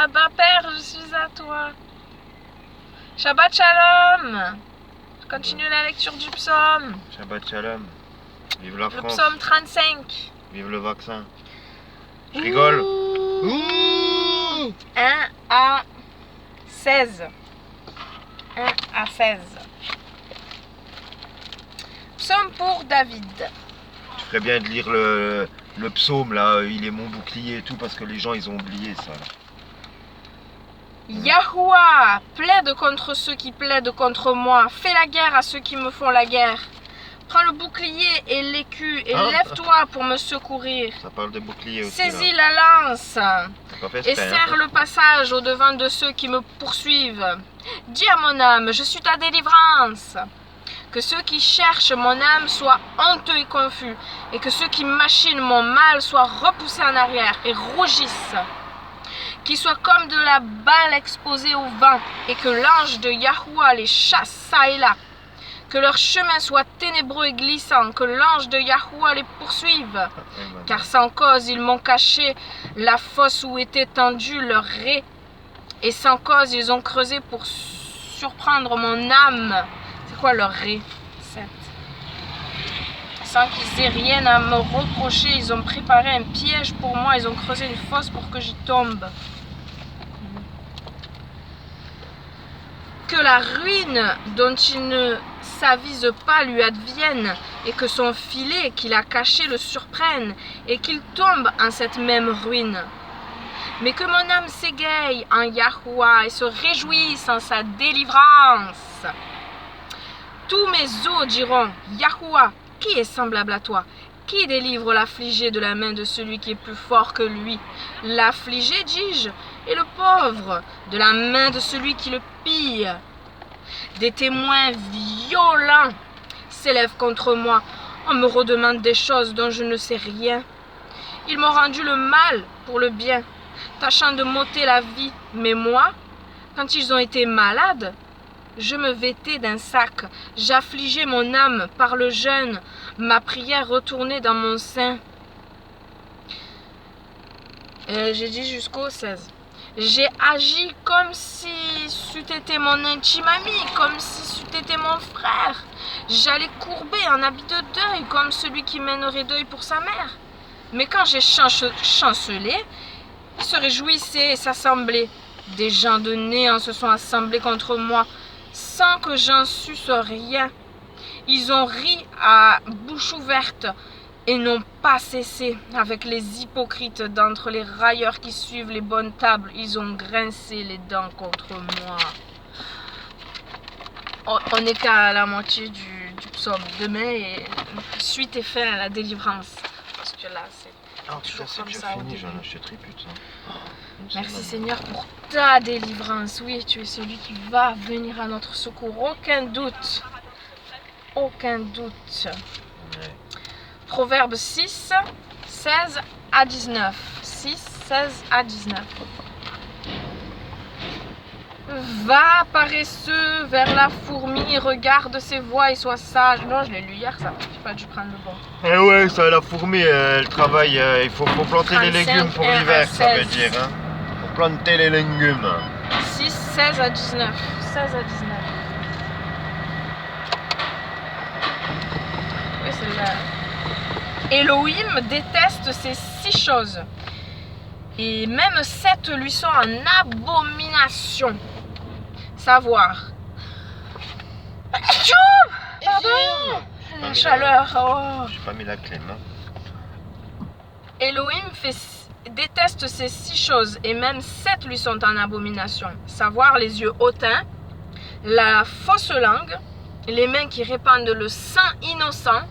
Abba Père, je suis à toi. Shabbat Shalom. Je continue la lecture du psaume. Shabbat Shalom. Vive la Le France. psaume 35. Vive le vaccin. Je rigole. Ouh. 1 à 16. 1 à 16. Psaume pour David. Tu ferais bien de lire le psaume là, il est mon bouclier et tout, parce que les gens ils ont oublié ça. Là. Yahuwah, plaide contre ceux qui plaident contre moi. Fais la guerre à ceux qui me font la guerre. Prends le bouclier et l'écu et lève-toi pour me secourir. Ça parle de bouclier aussi. Saisis là. la lance et faire, serre le passage au devant de ceux qui me poursuivent. Dis à mon âme, je suis ta délivrance. Que ceux qui cherchent mon âme soient honteux et confus, et que ceux qui machinent mon mal soient repoussés en arrière et rougissent. Qu'ils soient comme de la balle exposée au vent, et que l'ange de Yahuwah les chasse çà et là. Que leur chemin soit ténébreux et glissant, que l'ange de Yahuwah les poursuive. Car sans cause ils m'ont caché la fosse où était tendue leur raie, et sans cause ils ont creusé pour surprendre mon âme. C'est quoi leur raie? 7. Sans qu'ils aient rien à me reprocher, ils ont préparé un piège pour moi, ils ont creusé une fosse pour que j'y tombe. Que la ruine dont il ne s'avise pas lui advienne, et que son filet qu'il a caché le surprenne, et qu'il tombe en cette même ruine. Mais que mon âme s'égaye en Yahuwah et se réjouisse en sa délivrance. Tous mes os diront, Yahuwah, qui est semblable à toi? Qui délivre l'affligé de la main de celui qui est plus fort que lui? L'affligé, dis-je, et le pauvre de la main de celui qui le pille. Des témoins violents s'élèvent contre moi. On me redemande des choses dont je ne sais rien. Ils m'ont rendu le mal pour le bien, tâchant de m'ôter la vie. Mais moi, quand ils ont été malades, je me vêtais d'un sac, j'affligeais mon âme par le jeûne, ma prière retournait dans mon sein. J'ai dit jusqu'au 16. J'ai agi comme si c'eût été mon intime ami, comme si c'eût été mon frère. J'allais courber en habit de deuil, comme celui qui mènerait deuil pour sa mère. Mais quand j'ai chancelé, ils se réjouissaient et s'assemblaient. Des gens de néant se sont assemblés contre moi, sans que j'en susse rien. Ils ont ri à bouche ouverte et n'ont pas cessé. Avec les hypocrites d'entre les railleurs qui suivent les bonnes tables, ils ont grincé les dents contre moi. On n'est qu'à la moitié du psaume. Demain, et suite et fin à la délivrance. Parce que là, c'est toujours comme ça au début. J'en achèterai plus de ça. Merci Seigneur pour ta délivrance. Oui, tu es celui qui va venir à notre secours. Aucun doute. Aucun doute. Ouais. Proverbe 6, 16 à 19. 6, 16 à 19. Va, paresseux, vers la fourmi, regarde ses voies et sois sage. Non, je l'ai lu hier, ça. J'ai pas dû prendre le bon. Eh ouais, ça, la fourmi, elle travaille. Il faut planter les légumes pour l'hiver, ça veut dire. Hein. Faut planter les légumes. 6, 16 à 19. 16 à 19. Oui, c'est là. Elohim déteste ces 6 choses. Et même 7 lui sont en abomination. Savoir. Pardon. La chaleur. Oh. J'ai pas mis la clé, non. Elohim déteste ces 6 choses. Et même 7 lui sont en abomination. Savoir les yeux hautains, la fausse langue, les mains qui répandent le sang innocent,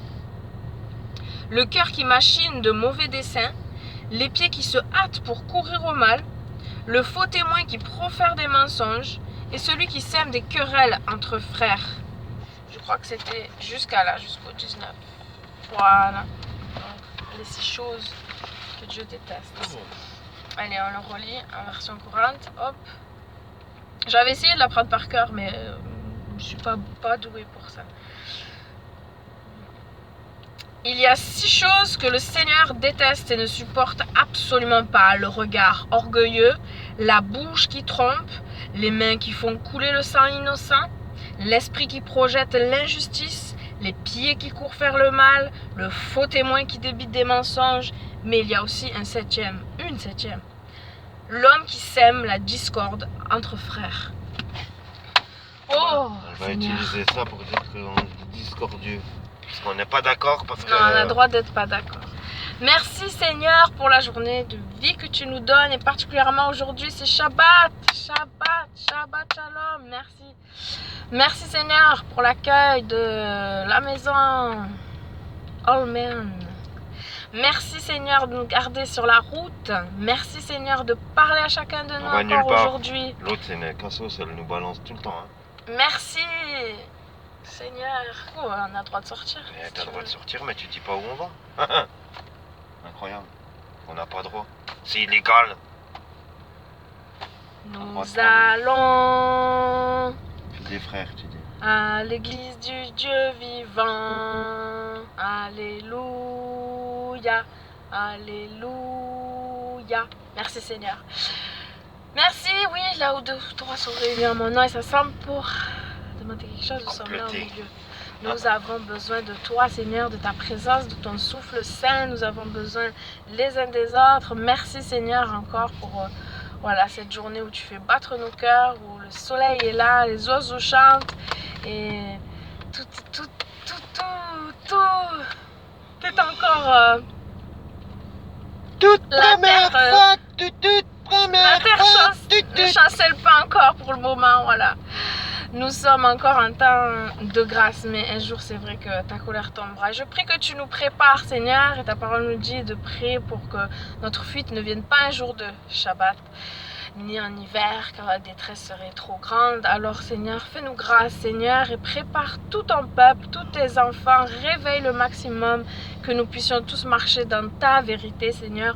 le cœur qui machine de mauvais desseins, les pieds qui se hâtent pour courir au mal, le faux témoin qui profère des mensonges, et celui qui sème des querelles entre frères. Je crois que c'était jusqu'à là, jusqu'au 19. Voilà. Donc, les 6 choses que Dieu déteste. Allez, on le relit en version courante. Hop. J'avais essayé de l'apprendre par cœur, mais je ne suis pas douée pour ça. Il y a 6 choses que le Seigneur déteste et ne supporte absolument pas. Le regard orgueilleux, la bouche qui trompe, les mains qui font couler le sang innocent, l'esprit qui projette l'injustice, les pieds qui courent faire le mal, le faux témoin qui débite des mensonges. Mais il y a aussi une septième. L'homme qui sème la discorde entre frères. Oh, on va utiliser ça pour dire qu'on est discordieux. Parce qu'on n'est pas d'accord, parce que... Non, on a le droit d'être pas d'accord. Merci Seigneur pour la journée de vie que tu nous donnes. Et particulièrement aujourd'hui, c'est Shabbat. Shabbat Shalom. Merci. Merci Seigneur pour l'accueil de la maison Allman. Merci Seigneur de nous garder sur la route. Merci Seigneur de parler à chacun de nous encore aujourd'hui. L'autre c'est une cassos, elle nous balance tout le temps. Hein. Merci Seigneur. Oh, on a le droit de sortir. T'as le droit de sortir, mais tu dis pas où on va. Incroyable. On n'a pas droit. C'est illégal. Nous allons... Des frères, tu dis. À l'église du Dieu vivant. Alléluia. Alléluia. Merci Seigneur. Merci, oui, là où deux ou trois sont réunis en mon nom et ça semble pour demander quelque chose, nous sommes là au milieu. Nous avons besoin de toi, Seigneur, de ta présence, de ton souffle saint. Nous avons besoin les uns des autres. Merci, Seigneur, encore pour voilà, cette journée où tu fais battre nos cœurs, où le soleil est là, les oiseaux chantent et tout est encore... toute la première terre, fois, toute première la terre fois, ne chancelle pas encore pour le moment, voilà. Nous sommes encore en temps de grâce, mais un jour c'est vrai que ta colère tombera. Je prie que tu nous prépares, Seigneur, et ta parole nous dit de prier pour que notre fuite ne vienne pas un jour de Shabbat, ni en hiver, car la détresse serait trop grande. Alors Seigneur, fais-nous grâce, Seigneur, et prépare tout ton peuple, tous tes enfants, réveille le maximum, que nous puissions tous marcher dans ta vérité, Seigneur,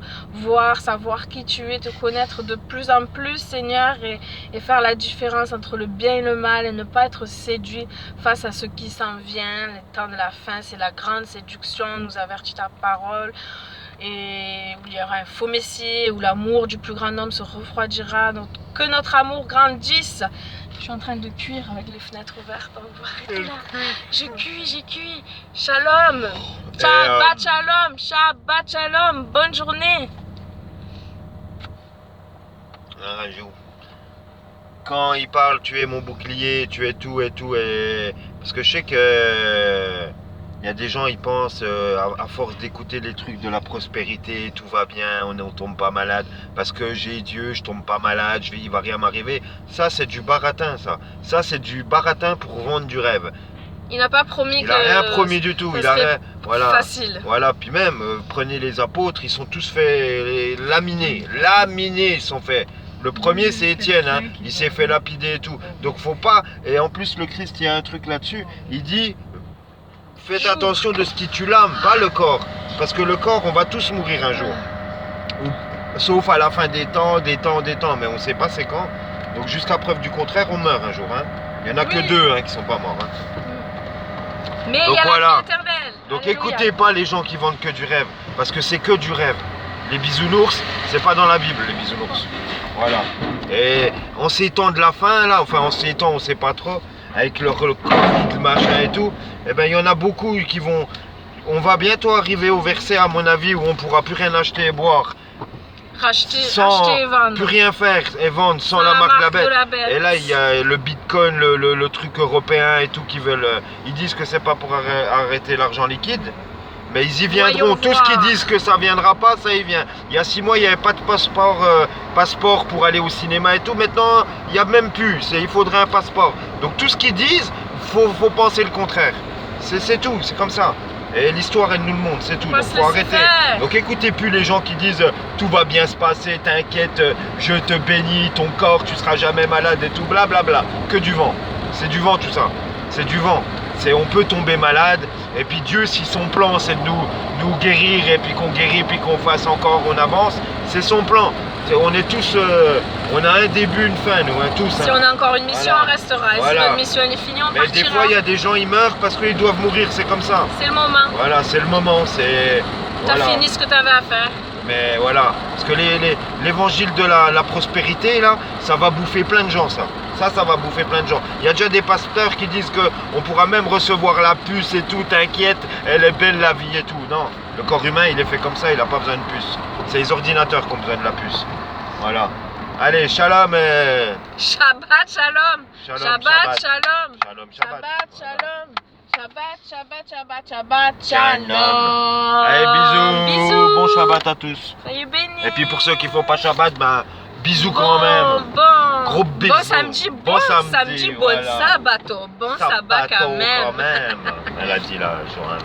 savoir qui tu es, te connaître de plus en plus, Seigneur, et faire la différence entre le bien et le mal, et ne pas être séduit face à ce qui s'en vient. Le temps de la fin, c'est la grande séduction, nous avertit ta parole. Et où il y aura un faux messie, où l'amour du plus grand homme se refroidira, donc que notre amour grandisse. Je suis en train de cuire avec les fenêtres ouvertes, donc vous arrêtez là. J'ai cuit. Shalom, Shabbat Shalom, Shabbat Shalom, bonne journée. Un rajout. Quand il parle, tu es mon bouclier, tu es tout, et... parce que je sais que... Il y a des gens, ils pensent, à force d'écouter les trucs de la prospérité, tout va bien, on tombe pas malade, parce que j'ai Dieu, je tombe pas malade, il va rien m'arriver. Ça, c'est du baratin, ça. Ça, c'est du baratin pour vendre du rêve. Il n'a pas promis Il n'a rien promis du tout. Il a rien, voilà. Facile. Voilà, puis même, prenez les apôtres, ils sont tous faits laminés, ils sont faits. Le premier, c'est Étienne, hein. Il s'est fait lapider et tout. Donc, faut pas, et en plus, le Christ, il y a un truc là-dessus, il dit... Faites attention de ce qui tue l'âme, pas le corps. Parce que le corps, on va tous mourir un jour. Sauf à la fin des temps, mais on ne sait pas c'est quand. Donc jusqu'à preuve du contraire, on meurt un jour. Hein. Il n'y en a que deux qui ne sont pas morts. Hein. Mais il y a la vie éternelle. Donc écoutez pas les gens qui vendent que du rêve. Parce que c'est que du rêve. Les bisounours, c'est pas dans la Bible, les bisounours. Voilà. Et en ces temps de la fin, là, enfin en ces temps, on ne sait pas trop, avec le Covid, machin et tout, eh ben il y en a beaucoup qui vont... On va bientôt arriver au verset, à mon avis, où on ne pourra plus rien acheter et boire. Acheter et vendre. Plus rien faire et vendre sans la marque de la bête. Et là, il y a le bitcoin, le truc européen et tout qui veulent... Ils disent que c'est pas pour arrêter l'argent liquide. Mais ils y viendront. Tout ce qu'ils disent que ça viendra pas, ça y vient. Il y a 6 mois, il n'y avait pas de passeport pour aller au cinéma et tout. Maintenant, il n'y a même plus. Il faudrait un passeport. Donc tout ce qu'ils disent, faut penser le contraire. C'est tout, c'est comme ça. Et l'histoire, elle nous le montre, c'est tout. Donc faut arrêter. Donc écoutez plus les gens qui disent tout va bien se passer, t'inquiète, je te bénis, ton corps, tu seras jamais malade et tout, blablabla. Que du vent. C'est du vent tout ça. C'est du vent. On peut tomber malade, et puis Dieu, si son plan c'est de nous guérir, et puis qu'on guérit, puis qu'on fasse encore, on avance, c'est son plan. On est tous On a un début, une fin, nous, hein, tous. Si hein. on a encore une mission, Voilà. on restera. Et Voilà. si notre mission elle est finie, on Mais partira. des fois, il y a des gens, ils meurent parce qu'ils doivent mourir, c'est comme ça. C'est le moment. Voilà, c'est le moment, c'est... T'as Voilà. fini ce que t'avais à faire. Mais voilà, parce que l'évangile de la prospérité, là, ça va bouffer plein de gens, ça. Ça va bouffer plein de gens. Il y a déjà des pasteurs qui disent qu'on pourra même recevoir la puce et tout, t'inquiète, elle est belle la vie et tout. Non, le corps humain, il est fait comme ça, il n'a pas besoin de puce. C'est les ordinateurs qui ont besoin de la puce. Voilà. Allez, shalom et... Shabbat shalom. Shalom, Shabbat shalom. Shalom, Shabbat Voilà. shalom. Shabbat, Shabbat, Shabbat, Shabbat, Shalom. shalom. Allez, bisous. Bisous. Bon Shabbat à tous. Soyez bénis. Et puis pour ceux qui font pas Shabbat, ben, bisous quand même. Bon. Gros bisous. Bon samedi, bon samedi, bon voilà. sabbato. Bon sabbat quand même. Elle a dit là, Joanne.